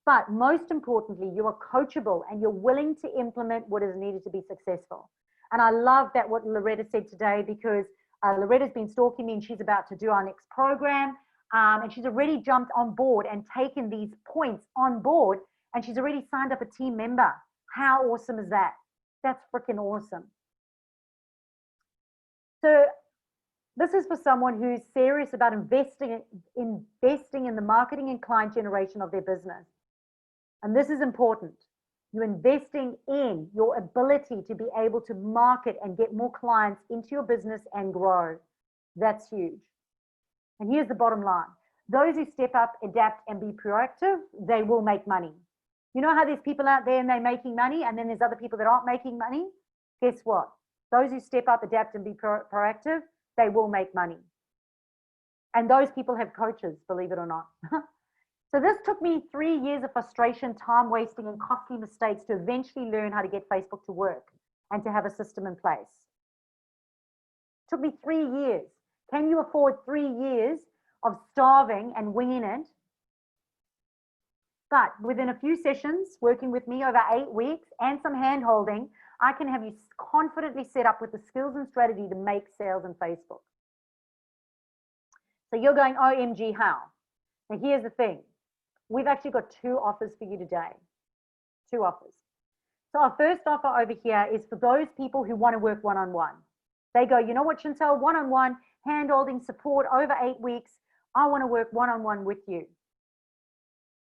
But most importantly, you are coachable and you're willing to implement what is needed to be successful. And I love that what Loretta said today, because Loretta's been stalking me and she's about to do our next program. And she's already jumped on board and taken these points on board, and she's already signed up a team member. How awesome is that? That's freaking awesome. So this is for someone who's serious about investing in the marketing and client generation of their business. And this is important. You're investing in your ability to be able to market and get more clients into your business and grow. That's huge. And here's the bottom line. Those who step up, adapt, and be proactive, they will make money. You know how there's people out there and they're making money, and then there's other people that aren't making money? Guess what? Those who step up, adapt, and be proactive, they will make money. And those people have coaches, believe it or not. So this took me 3 years of frustration, time wasting, and costly mistakes to eventually learn how to get Facebook to work and to have a system in place. It took me 3 years. Can you afford 3 years of starving and winging it? But within a few sessions, working with me over 8 weeks and some hand-holding, I can have you confidently set up with the skills and strategy to make sales on Facebook. So you're going, OMG, how? Now here's the thing. We've actually got 2 offers for you today. 2 offers. So our first offer over here is for those people who want to work one-on-one. They go, you know what, Chantal, one-on-one, hand-holding support over 8 weeks. I want to work one-on-one with you.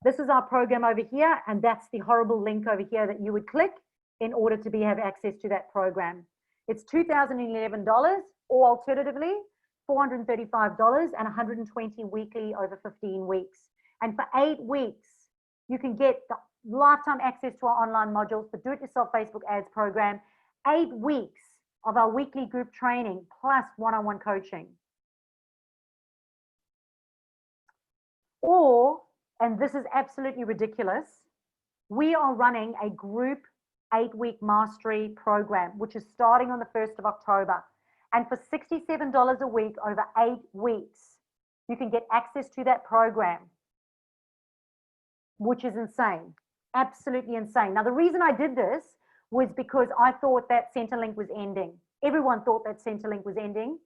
This is our program over here, and that's the horrible link over here that you would click in order to have access to that program. It's $2,011, or alternatively, $435 and 120 weekly over 15 weeks. And for 8 weeks, you can get the lifetime access to our online modules, the Do-It-Yourself Facebook Ads program, 8 weeks of our weekly group training, plus one-on-one coaching. Or, and this is absolutely ridiculous, we are running a group 8-week mastery program, which is starting on the 1st of October. And for $67 a week over 8 weeks, you can get access to that program, which is insane, absolutely insane. Now, the reason I did this was because I thought that Centrelink was ending. Everyone thought that Centrelink was ending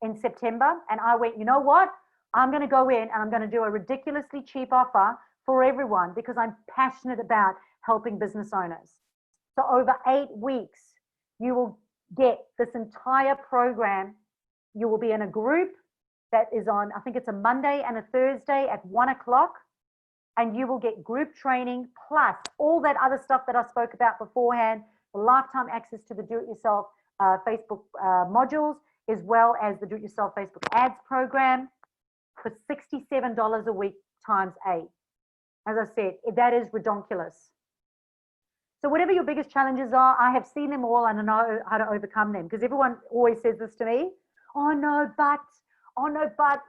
in September. And I went, you know what? I'm going to go in and I'm going to do a ridiculously cheap offer for everyone because I'm passionate about helping business owners. So over 8 weeks, you will get this entire program. You will be in a group that is on, I think it's a Monday and a Thursday at 1 o'clock. And you will get group training plus all that other stuff that I spoke about beforehand, the lifetime access to the Do-It-Yourself Facebook modules, as well as the Do-It-Yourself Facebook Ads program for $67 a week times 8. As I said, that is redonkulous. So whatever your biggest challenges are, I have seen them all and I know how to overcome them, because everyone always says this to me, oh no, but,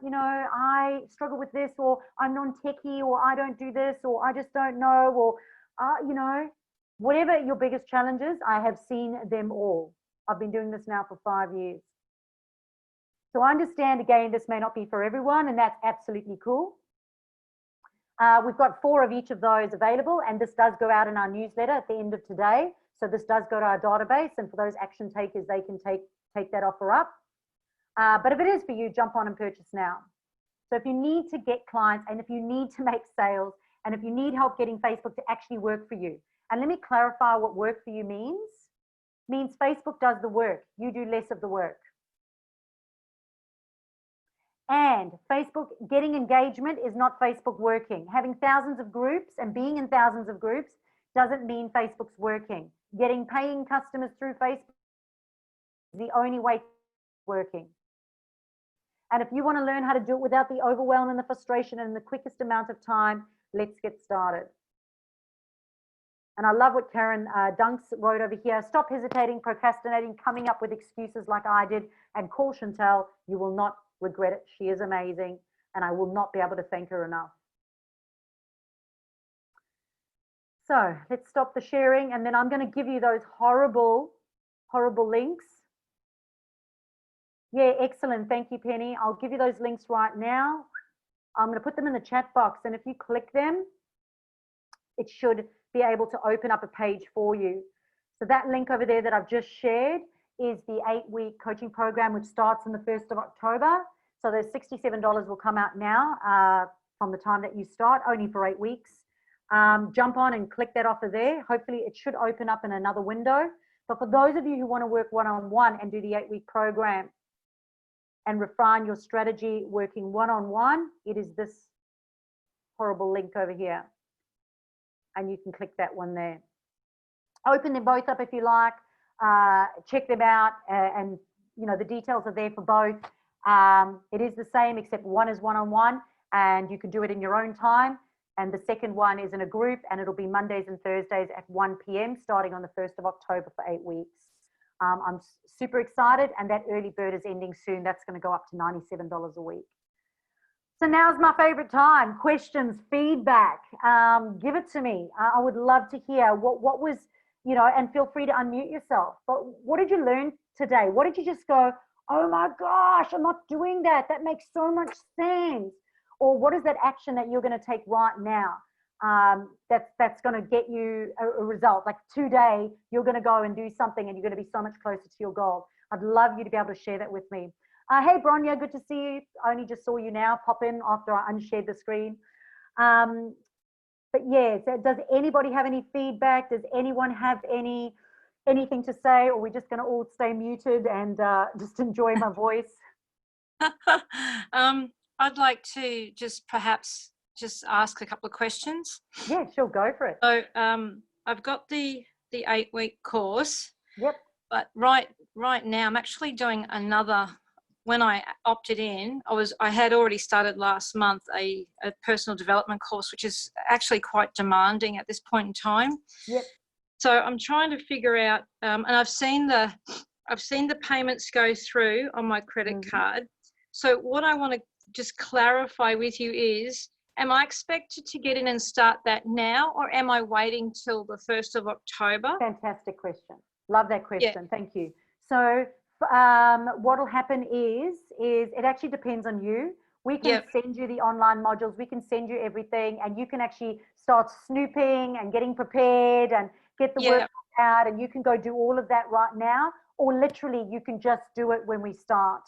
you know, I struggle with this, or I'm non-techie, or I don't do this, or I just don't know, or, you know, whatever your biggest challenges, I have seen them all. I've been doing this now for 5 years. So I understand, again, this may not be for everyone, and that's absolutely cool. We've got 4 of each of those available, and this does go out in our newsletter at the end of today. So this does go to our database, and for those action takers, they can take that offer up. But if it is for you, jump on and purchase now. So if you need to get clients, and if you need to make sales, and if you need help getting Facebook to actually work for you, and let me clarify what work for you means. It means Facebook does the work, you do less of the work. And Facebook getting engagement is not Facebook working. Having thousands of groups and being in thousands of groups doesn't mean Facebook's working. Getting paying customers through Facebook is the only way working. And if you want to learn how to do it without the overwhelm and the frustration and the quickest amount of time, let's get started. And I love what Karen Dunks wrote over here. Stop hesitating, procrastinating, coming up with excuses like I did, and call Chantal. You will not regret it. She is amazing, and I will not be able to thank her enough. So let's stop the sharing, and then I'm going to give you those horrible, horrible links. Yeah, excellent. Thank you, Penny. I'll give you those links right now. I'm going to put them in the chat box, and if you click them, it should be able to open up a page for you. So that link over there that I've just shared is the 8-week coaching program, which starts on the 1st of October. So those $67 will come out now from the time that you start, only for 8 weeks. Jump on and click that offer there. Hopefully it should open up in another window. But for those of you who want to work one-on-one and do the 8-week program and refine your strategy working one-on-one, it is this horrible link over here. And you can click that one there. Open them both up if you like. Check them out, and you know the details are there for both. It is the same, except one is one-on-one, and you can do it in your own time. And the second one is in a group, and it'll be Mondays and Thursdays at 1 p.m. starting on the 1st of October for 8 weeks. I'm super excited, and that early bird is ending soon. That's going to go up to $97 a week. So now's my favorite time. Questions, feedback, give it to me. I would love to hear what was, you know, and feel free to unmute yourself. But what did you learn today? What did you just go, oh my gosh, I'm not doing that. That makes so much sense. Or what is that action that you're going to take right now that's going to get you a result? Like today, you're going to go and do something and you're going to be so much closer to your goal. I'd love you to be able to share that with me. Hey, Bronya, good to see you. I only just saw you now pop in after I unshared the screen. But yeah, does anybody have any feedback? Does anyone have anything to say? Or are we just going to all stay muted and just enjoy my voice? I'd like to just perhaps just ask a couple of questions? Yeah, sure, go for it. So I've got the 8-week course. Yep. But right now I'm actually doing another. When I opted in, I had already started last month a personal development course, which is actually quite demanding at this point in time. Yep. So I'm trying to figure out, and I've seen the payments go through on my credit card. So what I want to just clarify with you is, am I expected to get in and start that now, or am I waiting till the 1st of October? Fantastic question. Love that question. Yeah. Thank you. So what will happen is it actually depends on you. We can send you the online modules. We can send you everything, and you can actually start snooping and getting prepared and get the work out, and you can go do all of that right now, or literally you can just do it when we start,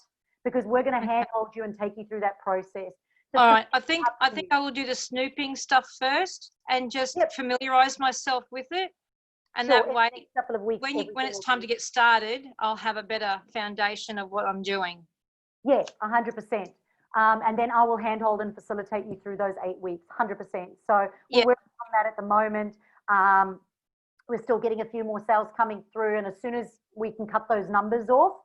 because we're going to handhold you and take you through that process. All right. I think I will do the snooping stuff first and just familiarize myself with it. And that way, couple of weeks, when it's time to get started, I'll have a better foundation of what I'm doing. Yeah, 100%. And then I will handhold and facilitate you through those 8 weeks, 100%. So we're working on that at the moment. We're still getting a few more sales coming through, and as soon as we can cut those numbers off,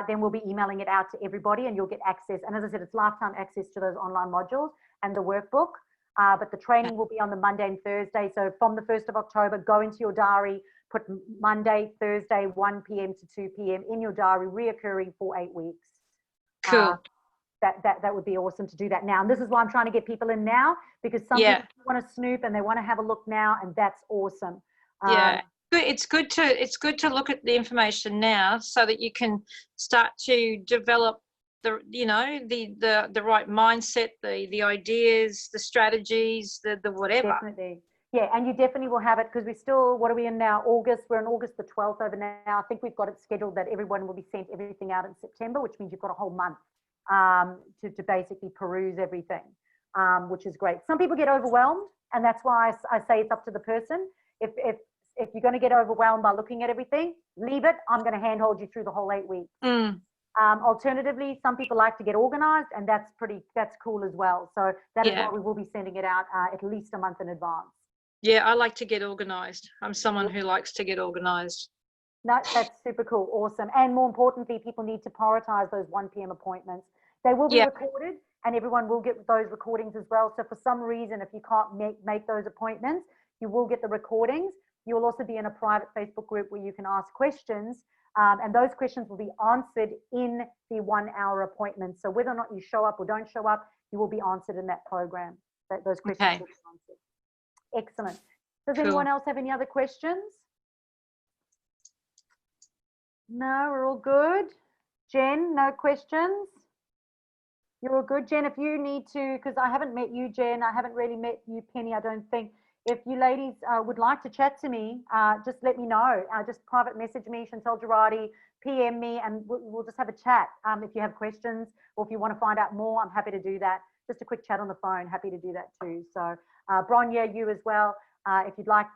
then we'll be emailing it out to everybody, and you'll get access. And as I said, it's lifetime access to those online modules and the workbook. But the training will be on the Monday and Thursday. So from the 1st of October, go into your diary, put Monday, Thursday, 1 p.m. to 2 p.m. in your diary, reoccurring for 8 weeks. Cool. That would be awesome to do that now. And this is why I'm trying to get people in now, because some people want to snoop and they want to have a look now, and that's awesome. It's good to look at the information now so that you can start to develop the right mindset, the ideas, the strategies, the whatever. Definitely. Yeah, and you definitely will have it, because we're still, what are we in now? August. We're in August the 12th over now. I think we've got it scheduled that everyone will be sent everything out in September, which means you've got a whole month to basically peruse everything, which is great. Some people get overwhelmed, and that's why I say it's up to the person. If you're going to get overwhelmed by looking at everything, leave it. I'm going to handhold you through the whole 8 weeks. Alternatively, some people like to get organized, and that's cool as well. So that is why we will be sending it out at least a month in advance. Yeah, I like to get organized. I'm someone who likes to get organized. No, that's super cool. Awesome. And more importantly, people need to prioritize those 1 p.m. appointments. They will be recorded, and everyone will get those recordings as well. So for some reason, if you can't make those appointments, you will get the recordings. You will also be in a private Facebook group where you can ask questions, and those questions will be answered in the 1 hour appointment. So whether or not you show up or don't show up, you will be answered in that program. Those questions will be answered. Excellent. Does anyone else have any other questions? No, we're all good. Jen, no questions? You're all good. Jen, if you need to, because I haven't met you, Jen, I haven't really met you, Penny, I don't think. If you ladies would like to chat to me, just let me know. Just private message me, Chantal Gerardy, PM me, and we'll just have a chat. If you have questions, or if you want to find out more, I'm happy to do that. Just a quick chat on the phone, happy to do that too. So Bronya, you as well. If you'd like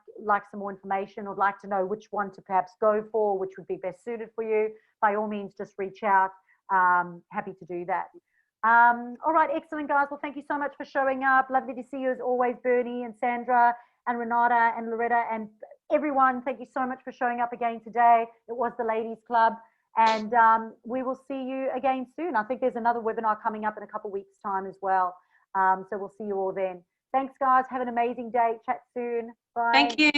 some more information, or like to know which one to perhaps go for, which would be best suited for you, by all means, just reach out. Happy to do that. All right, excellent, guys. Well, thank you so much for showing up. Lovely to see you as always, Bernie and Sandra and Renata and Loretta and everyone. Thank you so much for showing up again today. It was the Ladies Club, and we will see you again soon. I think there's another webinar coming up in a couple of weeks' time as well. So we'll see you all then. Thanks, guys. Have an amazing day. Chat soon. Bye. Thank you.